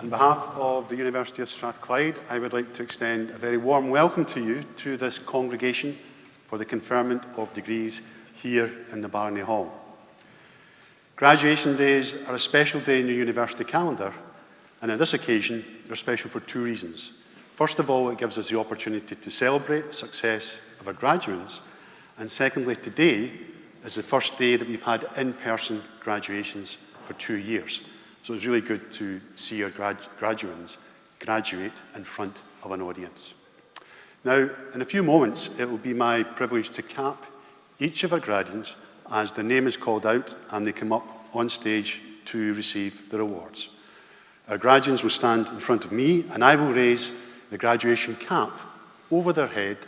On behalf of the University of Strathclyde, I would like to extend a very warm welcome to you to this congregation for the conferment of degrees here in the Barney Hall. Graduation days are a special day in the university calendar, and on this occasion, they're special for two reasons. First of all, it gives us the opportunity to celebrate the success of our graduates, and secondly, today is the first day that we've had in-person graduations for 2 years. So it's really good to see our graduates graduate in front of an audience. Now, in a few moments, it will be my privilege to cap each of our graduates as their name is called out and they come up on stage to receive their awards. Our graduates will stand in front of me and I will raise the graduation cap over their head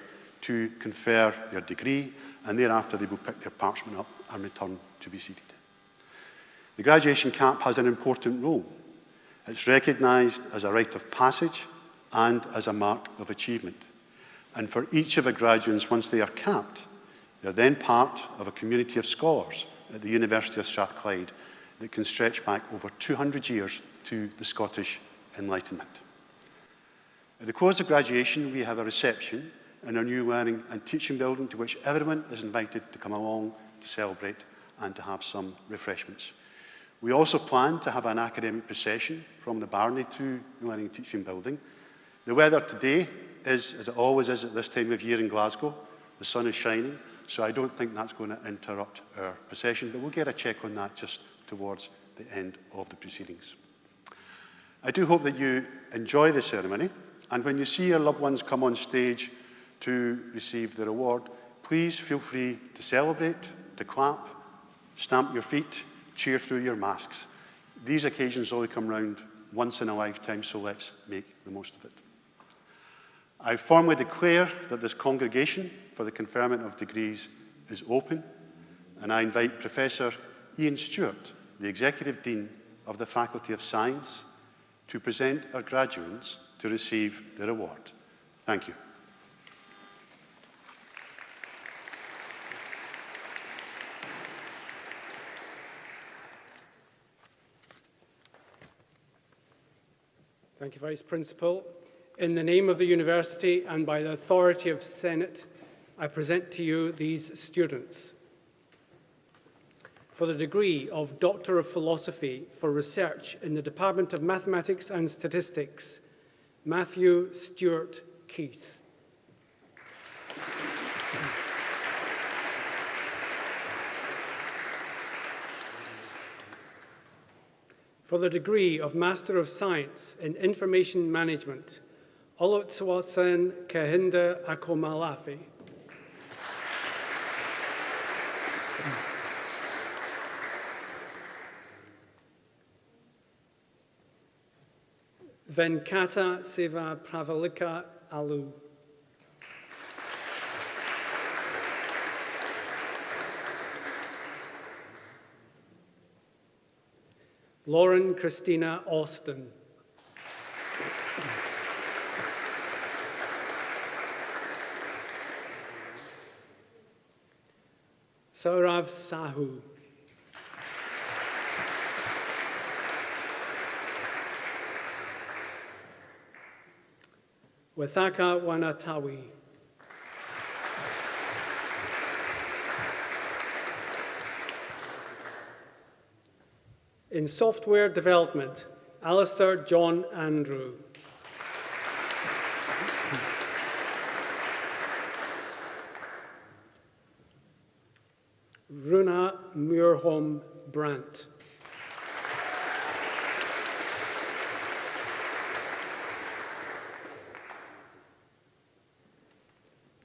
to confer their degree, and thereafter they will pick their parchment up and return to be seated. The graduation cap has an important role. It's recognised as a rite of passage and as a mark of achievement. And for each of our graduates, once they are capped, they're then part of a community of scholars at the University of Strathclyde that can stretch back over 200 years to the Scottish Enlightenment. At the close of graduation, we have a reception in our new learning and teaching building to which everyone is invited to come along to celebrate and to have some refreshments. We also plan to have an academic procession from the Barney to the Learning and Teaching Building. The weather today is, as it always is at this time of year in Glasgow, the sun is shining, so I don't think that's going to interrupt our procession, but we'll get a check on that just towards the end of the proceedings. I do hope that you enjoy the ceremony, and when you see your loved ones come on stage to receive their award, please feel free to celebrate, to clap, stamp your feet, cheer through your masks. These occasions only come round once in a lifetime, so let's make the most of it. I formally declare that this congregation for the conferment of degrees is open, and I invite Professor Ian Stewart, the Executive Dean of the Faculty of Science, to present our graduates to receive their award. Thank you. Thank you, Vice Principal. In the name of the University and by the authority of Senate, I present to you these students. For the degree of Doctor of Philosophy for Research in the Department of Mathematics and Statistics, Matthew Stewart Keith. For the degree of Master of Science in Information Management, Oluwatosin Kehinde Akomalafi. Venkata Siva Pravalika Alu. Lauren Christina Austin. Saurav Sahu. Wethaka Wanatawi. In software development, Alistair John Andrew. Runa Muirholm Brandt.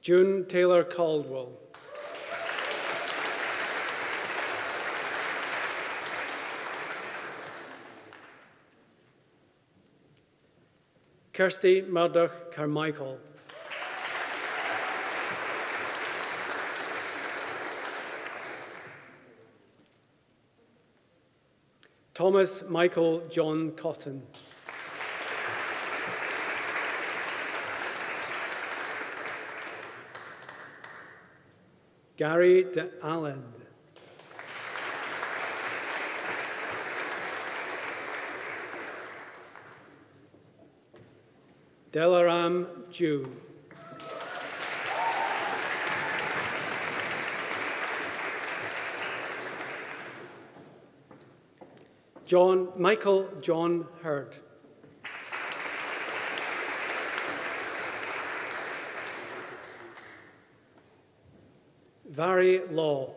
June Taylor Caldwell. Kirsty Murdoch Carmichael. Thomas Michael John Cotton. Gary de Allend. Delaram Jew. Michael John Hurd. Vary Law.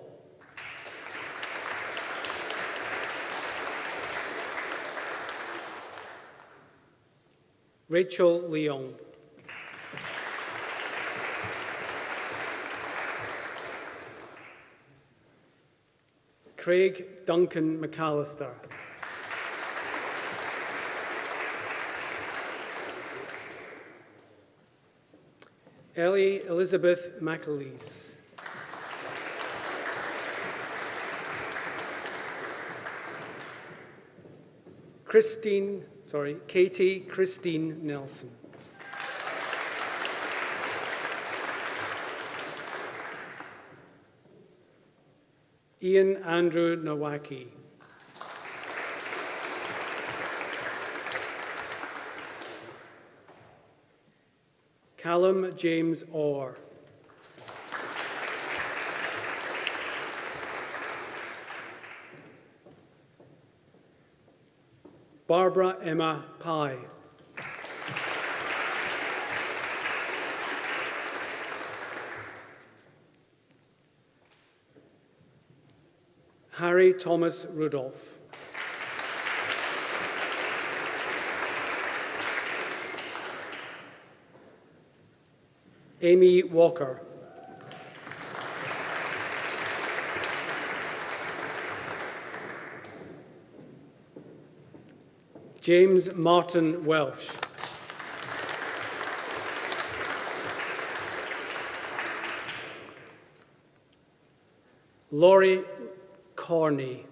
Rachel Leong. Craig Duncan McAllister. Ellie Elizabeth McAleese. Katie Christine Nelson. Ian Andrew Nawaki. Callum James Orr. Barbara Emma Pye. Harry Thomas Rudolph. Amy Walker. James Martin Welsh. Laurie Corney.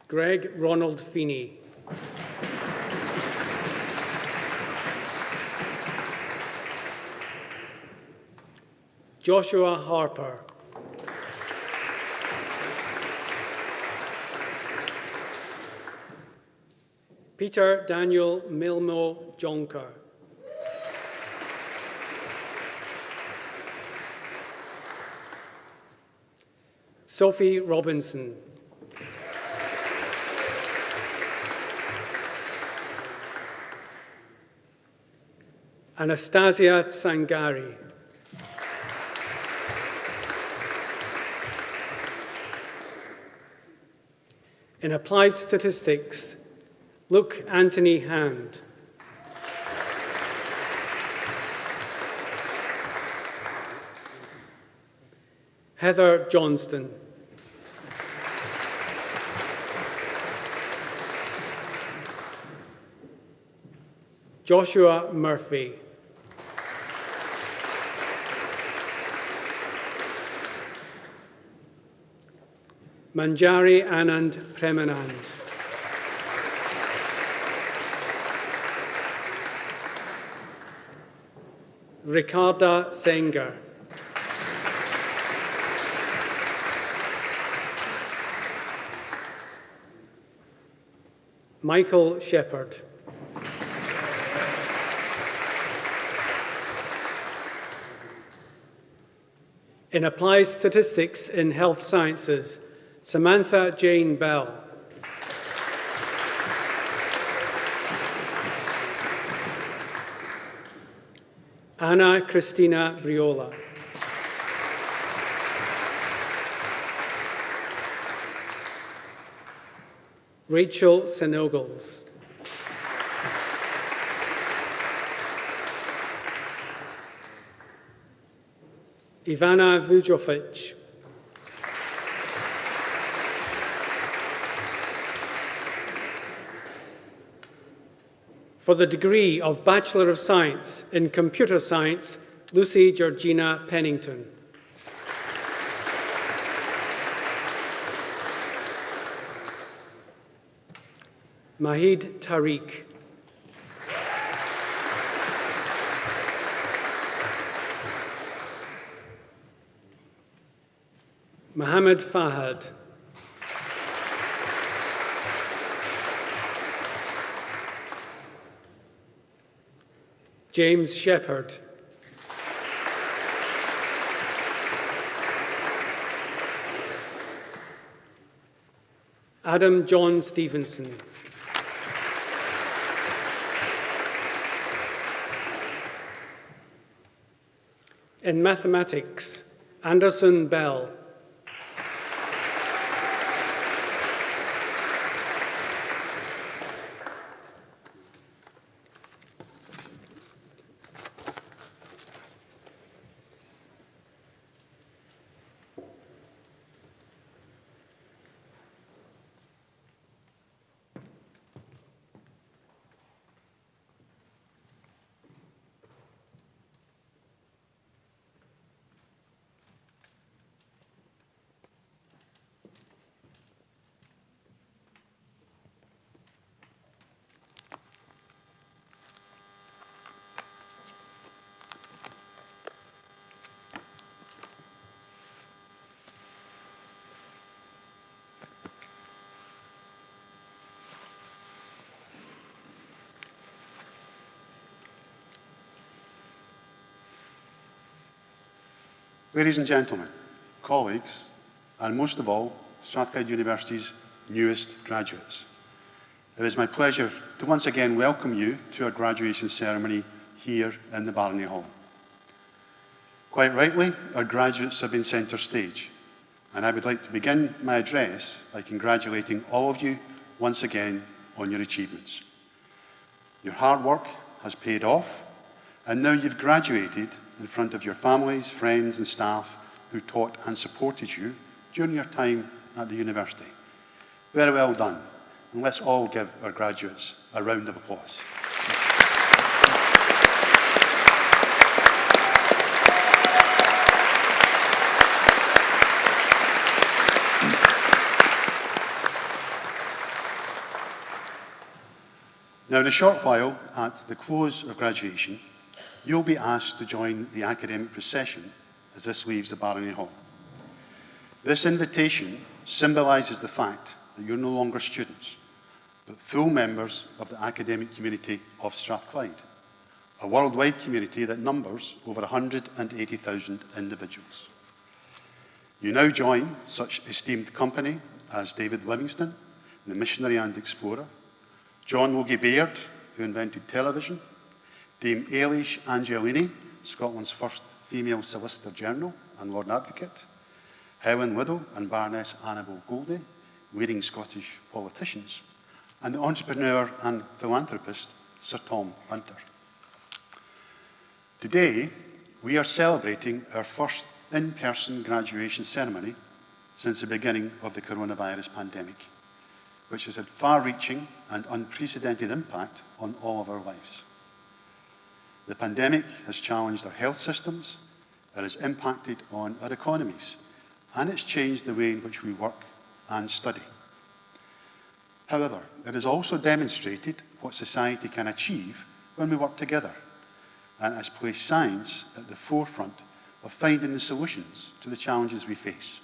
Greg Ronald Feeney. Joshua Harper. Peter Daniel Milmo Jonker. Sophie Robinson. Anastasia Sangari. In applied statistics, Luke Anthony Hand. Heather Johnston. Joshua Murphy. Manjari Anand Premanand. Ricarda Senger. Michael Shepherd. In applied statistics in health sciences, Samantha Jane Bell. Anna Christina Briola. Rachel Senogles. Ivana Vujovic. For the degree of Bachelor of Science in Computer Science, Lucy Georgina Pennington. Mahid Tariq. Mohammed Fahad. James Shepherd. Adam John Stevenson. In mathematics, Anderson Bell. Ladies and gentlemen, colleagues, and most of all, Strathclyde University's newest graduates, it is my pleasure to once again welcome you to our graduation ceremony here in the Barony Hall. Quite rightly, our graduates have been centre stage, and I would like to begin my address by congratulating all of you once again on your achievements. Your hard work has paid off, and now you've graduated in front of your families, friends and staff who taught and supported you during your time at the university. Very well done, and let's all give our graduates a round of applause. Now, in a short while, at the close of graduation, you'll be asked to join the academic procession as this leaves the Barony Hall. This invitation symbolises the fact that you're no longer students, but full members of the academic community of Strathclyde, a worldwide community that numbers over 180,000 individuals. You now join such esteemed company as David Livingstone, the missionary and explorer, John Logie Baird, who invented television, Dame Eilish Angelini, Scotland's first female Solicitor General and Lord Advocate, Helen Liddell and Baroness Annabel Goldie, leading Scottish politicians, and the entrepreneur and philanthropist Sir Tom Hunter. Today, we are celebrating our first in-person graduation ceremony since the beginning of the coronavirus pandemic, which has had far-reaching and unprecedented impact on all of our lives. The pandemic has challenged our health systems, it has impacted on our economies, and it's changed the way in which we work and study. However, it has also demonstrated what society can achieve when we work together, and has placed science at the forefront of finding the solutions to the challenges we face.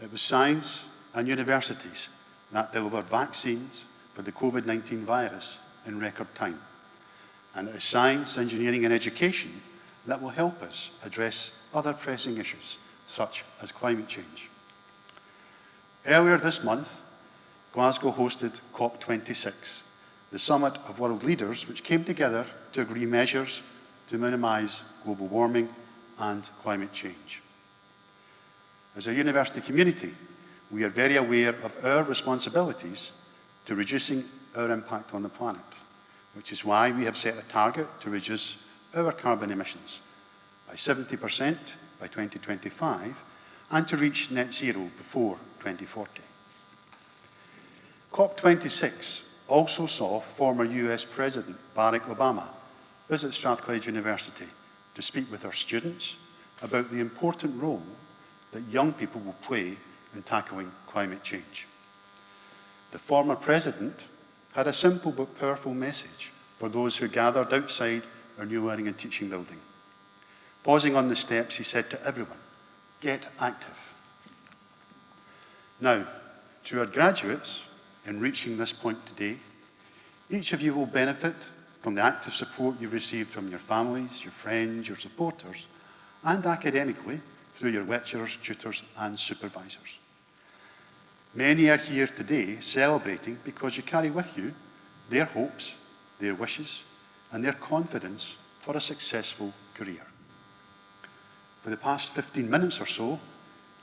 It was science and universities that delivered vaccines for the COVID-19 virus in record time. And it is science, engineering and education that will help us address other pressing issues, such as climate change. Earlier this month, Glasgow hosted COP26, the summit of world leaders which came together to agree measures to minimise global warming and climate change. As a university community, we are very aware of our responsibilities to reducing our impact on the planet, which is why we have set a target to reduce our carbon emissions by 70% by 2025 and to reach net zero before 2040. COP26 also saw former US President Barack Obama visit Strathclyde University to speak with our students about the important role that young people will play in tackling climate change. The former president had a simple but powerful message for those who gathered outside our new learning and teaching building. Pausing on the steps, he said to everyone, "Get active." Now, to our graduates, in reaching this point today, each of you will benefit from the active support you've received from your families, your friends, your supporters, and academically through your lecturers, tutors, and supervisors. Many are here today celebrating because you carry with you their hopes, their wishes, and their confidence for a successful career. For the past 15 minutes or so,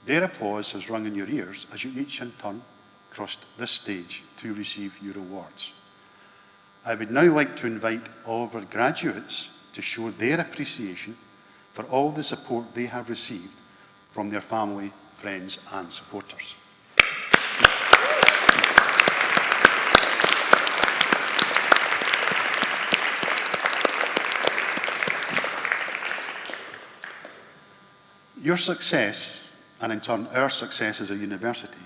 their applause has rung in your ears as you each in turn crossed this stage to receive your awards. I would now like to invite all of our graduates to show their appreciation for all the support they have received from their family, friends, and supporters. Your success, and in turn our success as a university,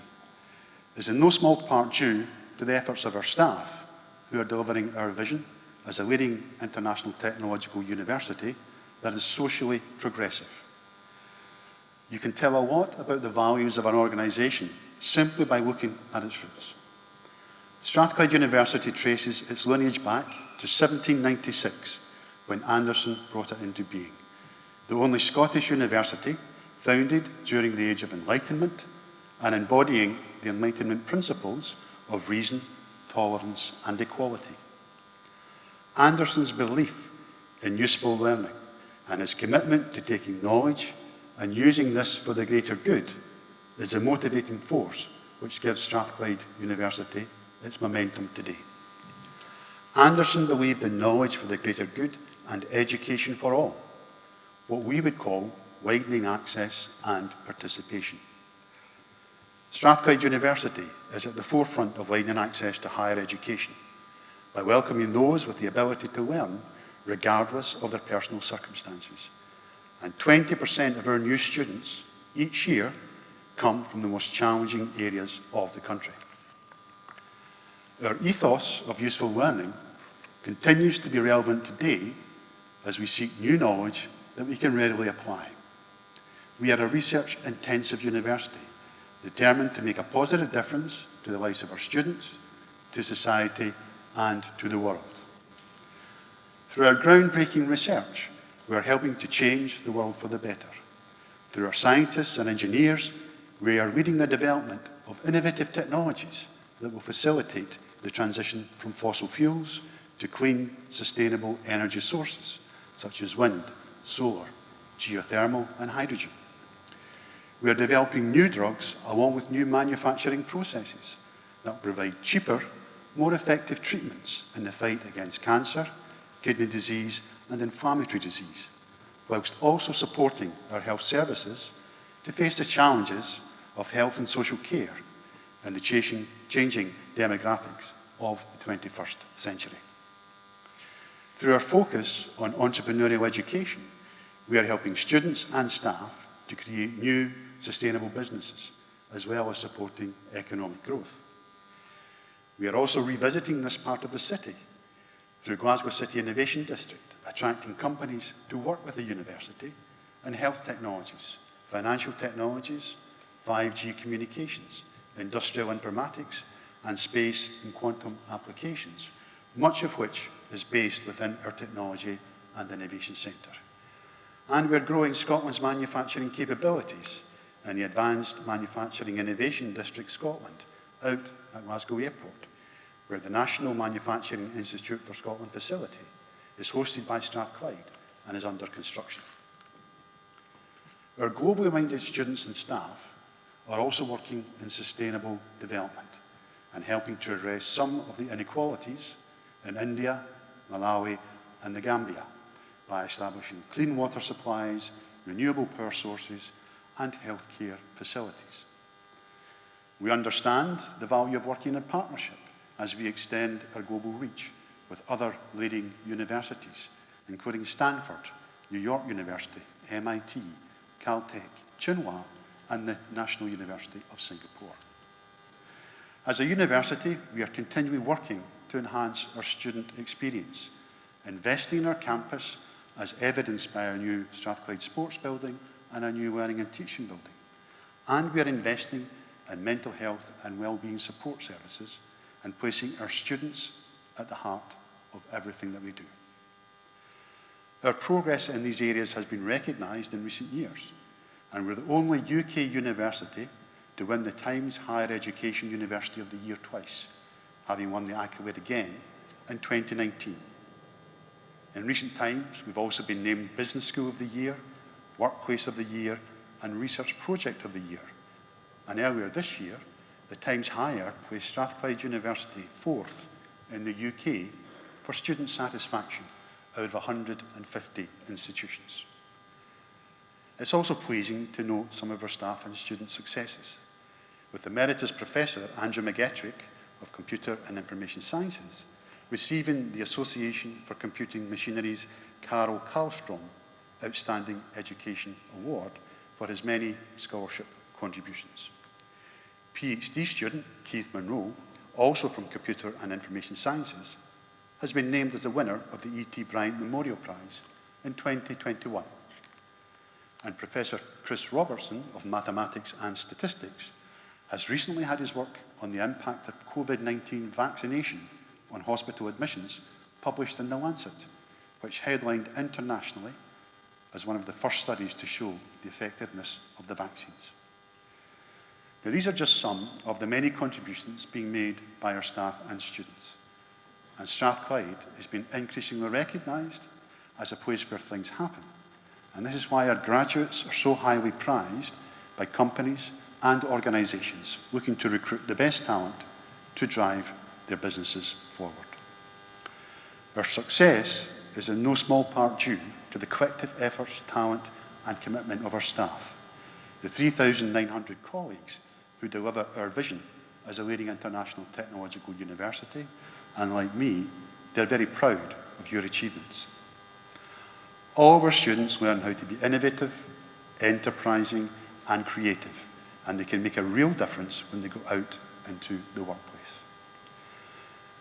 is in no small part due to the efforts of our staff who are delivering our vision as a leading international technological university that is socially progressive. You can tell a lot about the values of an organisation simply by looking at its roots. Strathclyde University traces its lineage back to 1796, when Anderson brought it into being, the only Scottish university founded during the Age of Enlightenment and embodying the Enlightenment principles of reason, tolerance, and equality. Anderson's belief in useful learning and his commitment to taking knowledge and using this for the greater good is the motivating force which gives Strathclyde University its momentum today. Anderson believed in knowledge for the greater good and education for all, what we would call widening access and participation. Strathclyde University is at the forefront of widening access to higher education by welcoming those with the ability to learn regardless of their personal circumstances. And 20% of our new students each year come from the most challenging areas of the country. Our ethos of useful learning continues to be relevant today as we seek new knowledge that we can readily apply. We are a research-intensive university, determined to make a positive difference to the lives of our students, to society, and to the world. Through our groundbreaking research, we are helping to change the world for the better. Through our scientists and engineers, we are leading the development of innovative technologies that will facilitate the transition from fossil fuels to clean, sustainable energy sources, such as wind, solar, geothermal, and hydrogen. We are developing new drugs along with new manufacturing processes that will provide cheaper, more effective treatments in the fight against cancer, kidney disease, and inflammatory disease, whilst also supporting our health services to face the challenges of health and social care and the changing demographics of the 21st century. Through our focus on entrepreneurial education, we are helping students and staff to create new sustainable businesses, as well as supporting economic growth. We are also revisiting this part of the city through Glasgow City Innovation District, attracting companies to work with the university in health technologies, financial technologies, 5G communications, industrial informatics, and space and quantum applications, much of which is based within our Technology and Innovation Centre. And we're growing Scotland's manufacturing capabilities in the Advanced Manufacturing Innovation District Scotland, out at Glasgow Airport, where the National Manufacturing Institute for Scotland facility is hosted by Strathclyde and is under construction. Our globally minded students and staff are also working in sustainable development and helping to address some of the inequalities in India, Malawi, and the Gambia by establishing clean water supplies, renewable power sources, and healthcare facilities. We understand the value of working in partnership as we extend our global reach with other leading universities, including Stanford, New York University, MIT, Caltech, Tsinghua, and the National University of Singapore. As a university, we are continually working to enhance our student experience, investing in our campus as evidenced by our new Strathclyde Sports Building and our new Learning and Teaching Building. And we are investing in mental health and wellbeing support services and placing our students at the heart of everything that we do. Our progress in these areas has been recognised in recent years, and we're the only UK university to win the Times Higher Education University of the Year twice, having won the accolade again in 2019. In recent times, we've also been named Business School of the Year, Workplace of the Year, and Research Project of the Year. And earlier this year, the Times Higher placed Strathclyde University 4th in the UK for student satisfaction out of 150 institutions. It's also pleasing to note some of our staff and student successes, with Emeritus Professor Andrew McGettrick of Computer and Information Sciences receiving the Association for Computing Machinery's Carol Karlstrom Outstanding Education Award for his many scholarship contributions. PhD student Keith Monroe, also from Computer and Information Sciences, has been named as the winner of the E.T. Bryant Memorial Prize in 2021. And Professor Chris Robertson of Mathematics and Statistics has recently had his work on the impact of COVID-19 vaccination on hospital admissions published in The Lancet, which headlined internationally as one of the first studies to show the effectiveness of the vaccines. Now, these are just some of the many contributions being made by our staff and students. And Strathclyde has been increasingly recognised as a place where things happen. And this is why our graduates are so highly prized by companies and organisations looking to recruit the best talent to drive their businesses forward. Our success is in no small part due to the collective efforts, talent and commitment of our staff, the 3,900 colleagues who deliver our vision as a leading international technological university, and like me, they're very proud of your achievements. All of our students learn how to be innovative, enterprising and creative, and they can make a real difference when they go out into the workplace.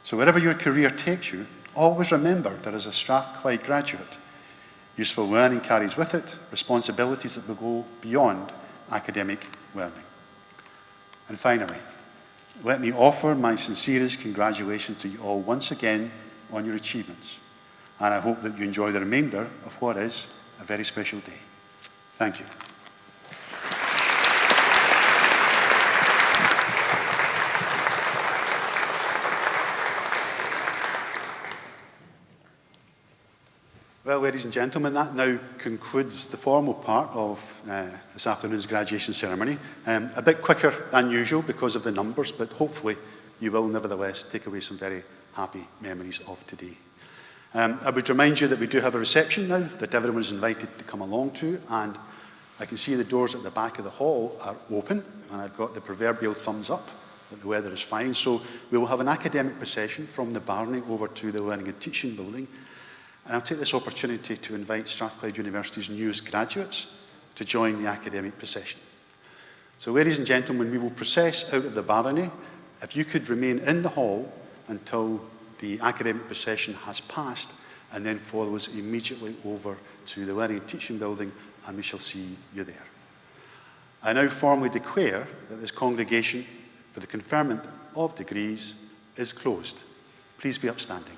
So wherever your career takes you, always remember that as a Strathclyde graduate, useful learning carries with it responsibilities that will go beyond academic learning. And finally, let me offer my sincerest congratulations to you all once again on your achievements. And I hope that you enjoy the remainder of what is a very special day. Thank you. Well, ladies and gentlemen, that now concludes the formal part of this afternoon's graduation ceremony. A bit quicker than usual because of the numbers, but hopefully you will nevertheless take away some very happy memories of today. I would remind you that we do have a reception now that everyone is invited to come along to, and I can see the doors at the back of the hall are open, and I've got the proverbial thumbs up that the weather is fine. So we will have an academic procession from the Barney over to the Learning and Teaching building. And I'll take this opportunity to invite Strathclyde University's newest graduates to join the academic procession. So ladies and gentlemen, we will process out of the Barony. If you could remain in the hall until the academic procession has passed, and then follow us immediately over to the Learning and Teaching building, and we shall see you there. I now formally declare that this congregation for the conferment of degrees is closed. Please be upstanding.